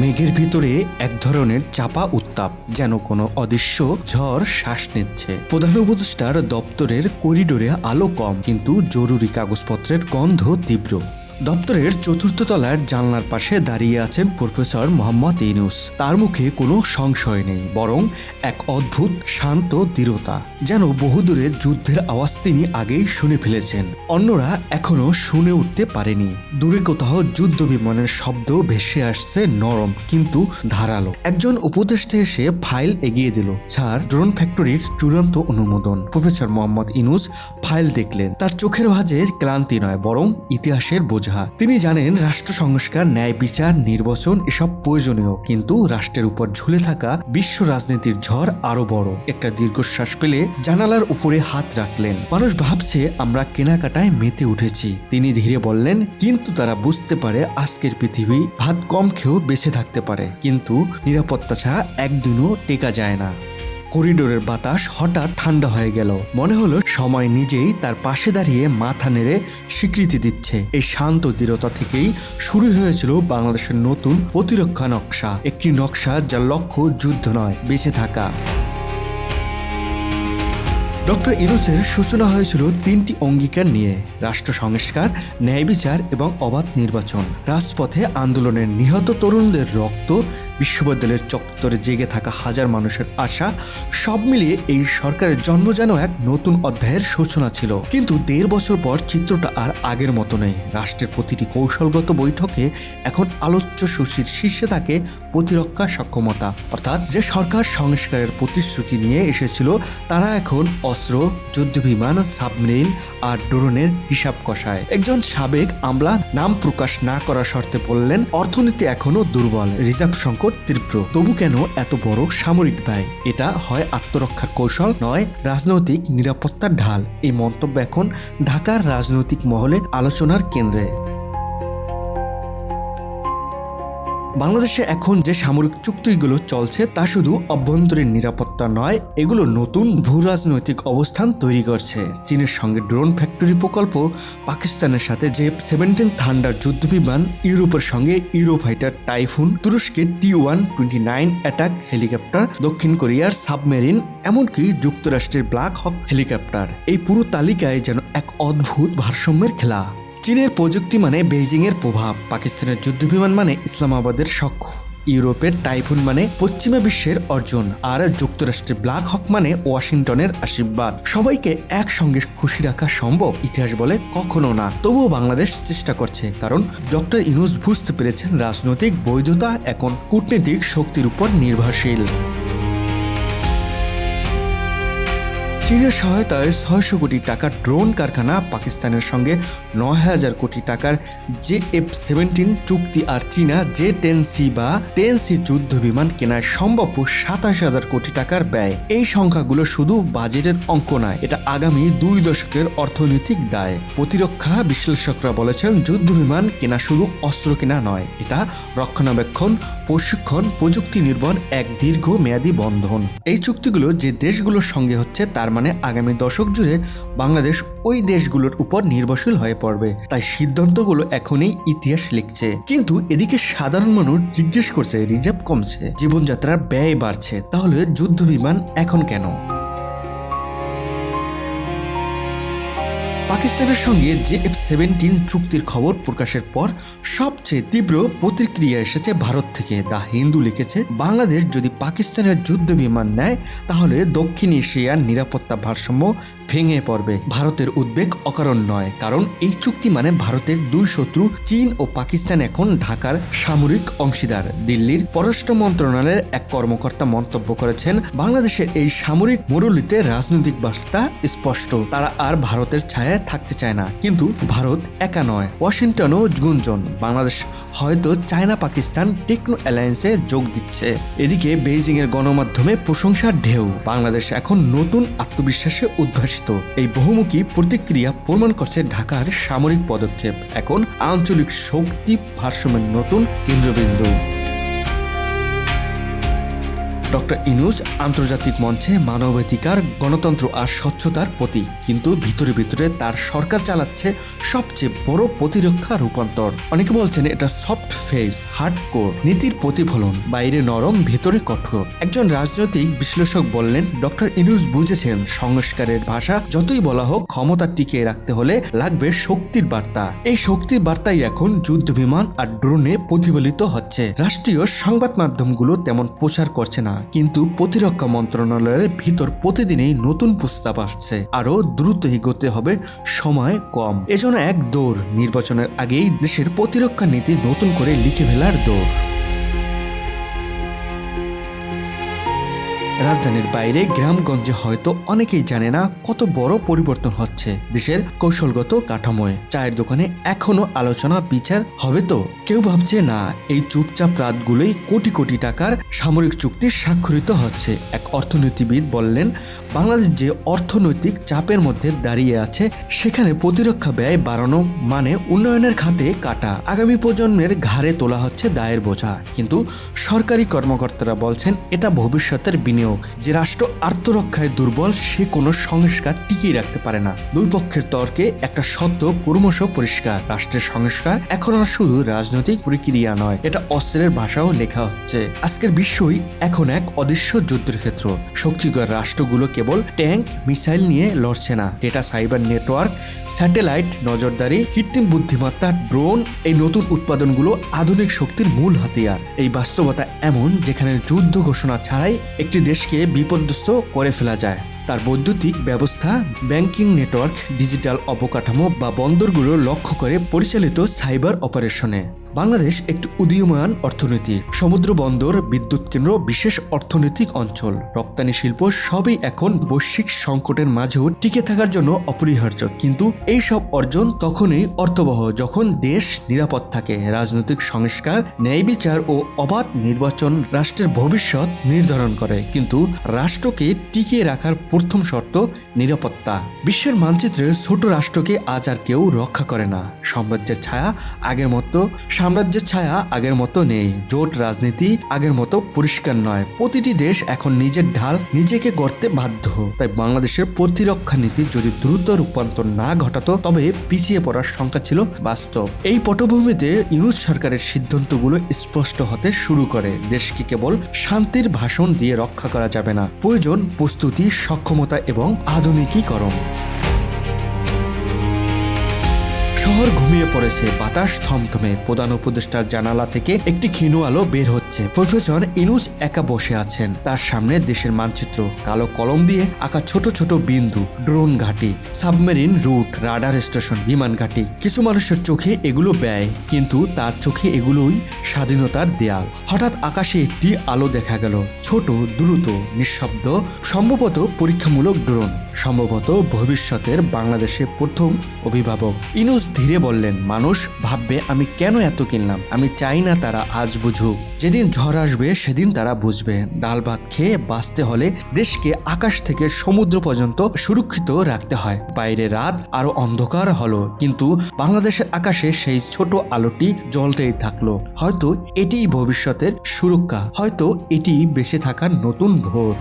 মেঘের ভিতরে এক ধরনের চাপা উত্তাপ, যেন কোনো অদৃশ্য ঝড় শ্বাস নিচ্ছে। প্রধান উপদেষ্টার দপ্তরের করিডোরে আলো কম, কিন্তু জরুরি কাগজপত্রের গন্ধ তীব্র। দপ্তরের চতুর্থ তলার জানলার পাশে দাঁড়িয়ে আছেন প্রফেসর মোহাম্মদ ইউনূস। তার মুখে কোনো সংশয় নেই, বরং এক অদ্ভুত শান্ত দৃঢ়তা, যেন বহুদূরের যুদ্ধের আওয়াজ তিনি আগেই শুনে ফেলেছেন, অন্যরা এখনো শুনে উঠতে পারেনি। দূরে কোথাও যুদ্ধ বিমানের শব্দ ভেসে আসছে, নরম কিন্তু ধারালো। একজন উপদেষ্টা এসে ফাইল এগিয়ে দিল। স্যার, ড্রোন ফ্যাক্টরির চূড়ান্ত অনুমোদন। প্রফেসর মোহাম্মদ ইউনূস ফাইল দেখলেন। তার চোখের ভাঁজে ক্লান্তি নয়, বরং ইতিহাসের বোঝা। তিনি জানেন রাষ্ট্র সংস্কার, ন্যায় বিচার, নির্বাচন এসব প্রয়োজনীয়, কিন্তু রাষ্ট্রের উপর ঝুলে থাকা বিশ্ব রাজনীতির ঝড় আরো বড়। একটা দীর্ঘশ্বাস পেলে জানালার উপরে হাত রাখলেন। মানুষ ভাবছে আমরা কেনাকাটায় মেতে উঠেছি, তিনি ধীরে বললেন, কিন্তু তারা বুঝতে পারে আজকের পৃথিবী ভাত কম খেয়েও বেঁচে থাকতে পারে, কিন্তু নিরাপত্তা ছাড়া একদিনও টেকা যায় না। করিডোরের বাতাস হঠাৎ ঠান্ডা হয়ে গেল। মনে হলো সময় নিজেই তার পাশে দাঁড়িয়ে মাথা নেড়ে স্বীকৃতি দিচ্ছে। এই শান্ত দৃঢ়তা থেকেই শুরু হয়েছিল বাংলাদেশের নতুন প্রতিরক্ষা নকশা, একটি নকশা যার লক্ষ্য যুদ্ধ নয়, বেঁচে থাকা। ডক্টর ইউনূসের সূচনা হয়েছিল তিনটি অঙ্গীকার নিয়ে: রাষ্ট্র সংস্কার, ন্যায় বিচার এবং অবাধ নির্বাচন। রাজপথে আন্দোলনের নিহত তরুণদের রক্ত, বিশ্ববিদ্যালয়ের চত্বরে জেগে থাকা হাজার মানুষের আশা, সব মিলিয়ে এই সরকারের জন্ম যেন এক নতুন অধ্যায়ের সূচনা ছিল। কিন্তু ১.৫ বছর পর চিত্রটা আর আগের মতো নেই। রাষ্ট্রের প্রতিটি কৌশলগত বৈঠকে এখন আলোচ্য সূচির শীর্ষে থাকে প্রতিরক্ষা সক্ষমতা। অর্থাৎ যে সরকার সংস্কারের প্রতিশ্রুতি নিয়ে এসেছিল, তারা এখন অস্ত্র, যুদ্ধবিমান, সাবমেরিন আর ড্রোনের হিসাব কষায়। একজন সাবেক আমলা নাম প্রকাশ না করার শর্তে বললেন, অর্থনীতি এখনো দুর্বল, রিজার্ভ সংকট তীব্র, তবু কেন এত বড় সামরিক ব্যয়? এটা হয় আত্মরক্ষার কৌশল, নয় রাজনৈতিক নিরাপত্তার ঢাল। এই মন্তব্য এখন ঢাকার রাজনৈতিক মহলে আলোচনার কেন্দ্রে। বাংলাদেশে এখন যে সামরিক চুক্তিগুলো চলছে তা শুধু অভ্যন্তরীণ নিরাপত্তা নয়, এগুলো নতুন ভূরাজনৈতিক অবস্থান তৈরি করছে। চীনের সঙ্গে ড্রোন ফ্যাক্টরি প্রকল্প, পাকিস্তানের সাথে F-17 থান্ডার যুদ্ধবিমান, ইউরোপের সঙ্গে ইউরোফাইটার টাইফুন, তুরস্কের T-129 অ্যাটাক হেলিকপ্টার, দক্ষিণ কোরিয়ার সাবমেরিন, এমনকি যুক্তরাষ্ট্রের ব্ল্যাক হক হেলিকপ্টার। এই পুরো তালিকায় যেন এক অদ্ভুত ভারসাম্যের খেলা। চীনের প্রযুক্তি মানে বেইজিংয়ের প্রভাব, পাকিস্তানের যুদ্ধবিমান মানে ইসলামাবাদের শখ, ইউরোপের টাইফুন মানে পশ্চিমা বিশ্বের অর্জন, আর যুক্তরাষ্ট্রের ব্ল্যাক হক মানে ওয়াশিংটনের আশীর্বাদ। সবাইকে একসঙ্গে খুশি রাখা সম্ভব? ইতিহাস বলে কখনো না। তবুও বাংলাদেশ চেষ্টা করছে, কারণ ডক্টর ইউনূস বুঝতে পেরেছেন রাজনৈতিক বৈধতা এখন কূটনৈতিক শক্তির উপর নির্ভরশীল। চীনের সহায়তায় ৬০০ কোটি টাকার ড্রোন কারখানা, পাকিস্তানের সঙ্গে ৯,০০০ কোটি টাকার F-17 চুক্তি, আর চীনা J-10C বা 10C যুদ্ধ বিমান কেনায় সম্ভাব্য ২৭,০০০ কোটি টাকার ব্যয়। এই সংখ্যাগুলো শুধু বাজেটের অঙ্ক নয়, এটা আগামী ২ দশকের অর্থনৈতিক দায়। প্রতিরক্ষা বিশ্লেষকরা বলেছেন, যুদ্ধ বিমান কেনা শুধু অস্ত্র কেনা নয়, এটা রক্ষণাবেক্ষণ, প্রশিক্ষণ, প্রযুক্তি নির্ভর এক দীর্ঘমেয়াদী বন্ধন। এই চুক্তিগুলো যে দেশগুলোর সঙ্গে হচ্ছে, তার মানে আগামী দশক জুড়ে বাংলাদেশ ওই দেশগুলোর উপর নির্ভরশীল হয়ে পড়বে। তাই সিদ্ধান্তগুলো এখনই ইতিহাস লিখছে। কিন্তু এদিকে সাধারণ মানুষ জিজ্ঞেস করছে, রিজার্ভ কমছে, জীবনযাত্রার ব্যয় বাড়ছে, তাহলে যুদ্ধ বিমান এখন কেন? পাকিস্তানের সঙ্গে F-17 চুক্তির খবর প্রকাশের পর সবচেয়ে তীব্র প্রতিক্রিয়া এসেছে ভারত থেকে। দ্য হিন্দু লিখেছে, বাংলাদেশ যদি পাকিস্তানের যুদ্ধ বিমান নেয়, তাহলে দক্ষিণ এশিয়ার নিরাপত্তা ভারসাম্য ভেঙে পড়বে। ভারতের উদ্বেগ অকারণ নয়, কারণ এই চুক্তি মানে ভারতের দুই শত্রু চীন ও পাকিস্তান এখন ঢাকার সামরিক অংশীদার। দিল্লির পররাষ্ট্র মন্ত্রণালয়ের এক কর্মকর্তা মন্তব্য করেছেন, বাংলাদেশের এই সামরিক মুরুলিতে রাজনৈতিক বার্তা স্পষ্ট, তারা আর ভারতের ছায়ায় থাকতে চায় না। কিন্তু ভারত একা নয়, ওয়াশিংটনও গুঞ্জন, বাংলাদেশ হয়তো চায়না পাকিস্তান টেকনো অ্যালায়েন্সে যোগ দিচ্ছে। এদিকে বেইজিং এর গণমাধ্যমে প্রশংসার ঢেউ, বাংলাদেশ এখন নতুন আত্মবিশ্বাসে উদ্ভাসিত। এই বহুমুখী প্রতিক্রিয়া প্রমাণ করছে ঢাকার সামরিক পদক্ষেপ এখন আঞ্চলিক শক্তি ভারসাম্যের নতুন কেন্দ্রবিন্দু। ডক্টর ইউনূস আন্তর্জাতিক মঞ্চে মানবাধিকার, গণতন্ত্র আর স্বচ্ছতার প্রতীক, কিন্তু ভিতরে ভিতরে তার সরকার চালাচ্ছে সবচেয়ে বড় প্রতিরক্ষা রূপান্তর। অনেকে বলছেন এটা সফট ফেস, হার্ডকোর নীতির প্রতিফলন, বাইরে নরম ভেতরে কঠোর। একজন রাজনৈতিক বিশ্লেষক বললেন, ডক্টর ইউনূস বুঝেছেন সংস্কারের ভাষা যতই বলা হোক, ক্ষমতা টিকিয়ে রাখতে হলে লাগবে শক্তির বার্তা। এই শক্তির বার্তাই এখন যুদ্ধ বিমান আর ড্রোনে প্রতিফলিত হচ্ছে। রাষ্ট্রীয় সংবাদ মাধ্যমগুলো তেমন প্রচার করছে না, কিন্তু প্রতিরক্ষা মন্ত্রণালয়ের ভিতর প্রতিদিনই নতুন প্রস্তাব আসছে। আরো দ্রুত এগোতে হবে, সময় কম। এজন্য এক দৌড়, নির্বাচনের আগেই দেশের প্রতিরক্ষা নীতি নতুন করে লিখে ফেলার দৌড়। রাজধানীর বাইরে গ্রামগঞ্জে হয়তো অনেকেই জানে না কত বড় পরিবর্তন হচ্ছে দেশের কৌশলগত কাঠামোয়। চায়ের দোকানে এখনো আলোচনা বিচার হবে তো? কেউ ভাবছে না, এই চুপচাপ রাতগুলোই কোটি কোটি টাকার সামরিক চুক্তি স্বাক্ষরিত হচ্ছে। এক অর্থনীতিবিদ বললেন, বাংলাদেশ যে অর্থনৈতিক চাপের মধ্যে দাঁড়িয়ে আছে, সেখানে প্রতিরক্ষা ব্যয় বাড়ানো মানে উন্নয়নের খাতে কাটা। আগামী প্রজন্মের ঘাড়ে তোলা হচ্ছে দায়ের বোঝা। কিন্তু সরকারি কর্মকর্তারা বলছেন এটা ভবিষ্যতের বিনিয়োগ। যে রাষ্ট্র আত্মরক্ষায় দুর্বল, সে কোনো সংস্কার টিকিয়ে রাখতে পারে না। দুই পক্ষের তর্কে একটা সত্য ক্রমশ পরিষ্কার, রাষ্ট্রের সংস্কার এখন আর শুধু রাজনৈতিক প্রক্রিয়া নয়, এটা অস্ত্রের ভাষাও লেখা হচ্ছে। আজকের বিশ্বই এখন এক অদৃশ্য যুদ্ধের ক্ষেত্র। শক্তিধর রাষ্ট্রগুলো কেবল ট্যাঙ্ক, মিসাইল নিয়ে লড়ছে না, ডেটা, সাইবার নেটওয়ার্ক, স্যাটেলাইট নজরদারি, কৃত্রিম বুদ্ধিমত্তা, ড্রোন, এই নতুন উৎপাদনগুলো আধুনিক শক্তির মূল হাতিয়ার। এই বাস্তবতা এমন, যেখানে যুদ্ধ ঘোষণা ছাড়াই একটি দেশকে বিপর্যস্ত করে ফেলা যায়। তার বৈদ্যুতিক ব্যবস্থা, ব্যাংকিং নেটওয়ার্ক, ডিজিটাল অবকাঠামো বা বন্দরগুলো লক্ষ্য করে পরিচালিত সাইবার অপারেশনে। বাংলাদেশ একটি উদীয়মান অর্থনীতি, সমুদ্র বন্দর, বিদ্যুৎ কেন্দ্র, বিশেষ অর্থনৈতিক অঞ্চল, রপ্তানি শিল্প সবই এখন বৈশ্বিক সংকটের মাঝেও টিকে থাকার জন্য অপরিহার্য। কিন্তু এই সব অর্জন তখনই অর্থবহ যখন দেশ নিরাপদ থাকে। রাজনৈতিক সংস্কার, ন্যায় বিচার ও অবাধ নির্বাচন রাষ্ট্রের ভবিষ্যৎ নির্ধারণ করে, কিন্তু রাষ্ট্রকে টিকিয়ে রাখার প্রথম শর্ত নিরাপত্তা। বিশ্বের মানচিত্রে ছোট রাষ্ট্রকে আজ আর কেউ রক্ষা করে না। সাম্রাজ্যের ছায়া আগের মতো নেই। জোট রাজনীতি আগের মতো পরিষ্কার নয়। প্রতিটি দেশ এখন নিজের ঢাল নিজেকে গড়তে বাধ্য। তাই বাংলাদেশের প্রতিরক্ষা নীতি যদি দ্রুত রূপান্তর না ঘটাতো, তবে পিছিয়ে পড়ার সংখ্যা ছিল বাস্তব। এই পটভূমিতে ইউনূস সরকারের সিদ্ধান্তগুলো স্পষ্ট হতে শুরু করে। দেশকে কেবল শান্তির ভাষণ দিয়ে রক্ষা করা যাবে না, প্রয়োজন প্রস্তুতি, সক্ষমতা এবং আধুনিকীকরণ। শহর ঘুমিয়ে পড়েছে, বাতাস থমথমে। প্রধান উপদেষ্টার জানালা থেকে একটি ক্ষীণ আলো বের হচ্ছে। প্রফেসর ইউনূস একা বসে আছেন। তার সামনে দেশের মানচিত্র, কালো কলম দিয়ে আঁকা ছোট ছোট বিন্দু, ড্রোন ঘাঁটি, সাবমেরিন রুট, রাডার স্টেশন, বিমান ঘাঁটি। কিছু মানুষের চোখে এগুলো ব্যয়, কিন্তু তার চোখে এগুলোই স্বাধীনতার দেয়াল। হঠাৎ আকাশে একটি আলো দেখা গেল, ছোট, দ্রুত, নিঃশব্দ, সম্ভবত পরীক্ষামূলক ড্রোন, সম্ভবত ভবিষ্যতের বাংলাদেশের প্রথম অভিভাবক। ইউনূস ধীরে বললেন, মানুষ ভাববে আমি কেন এত কিনলাম। আমি চাই না তারা আজ বুঝুক। যেদিন ঝড় আসবে সেদিন তারা বুঝবে। ডাল ভাত খেয়ে বাঁচতে হলে দেশকে আকাশ থেকে সমুদ্র পর্যন্ত সুরক্ষিত রাখতে হয়। বাইরে রাত আরো অন্ধকার হলো, কিন্তু বাংলাদেশের আকাশে সেই ছোট আলোটি জ্বলতেই থাকলো। হয়তো এটিই ভবিষ্যতের সুরক্ষা, হয়তো এটি বেঁচে থাকার নতুন ভোর।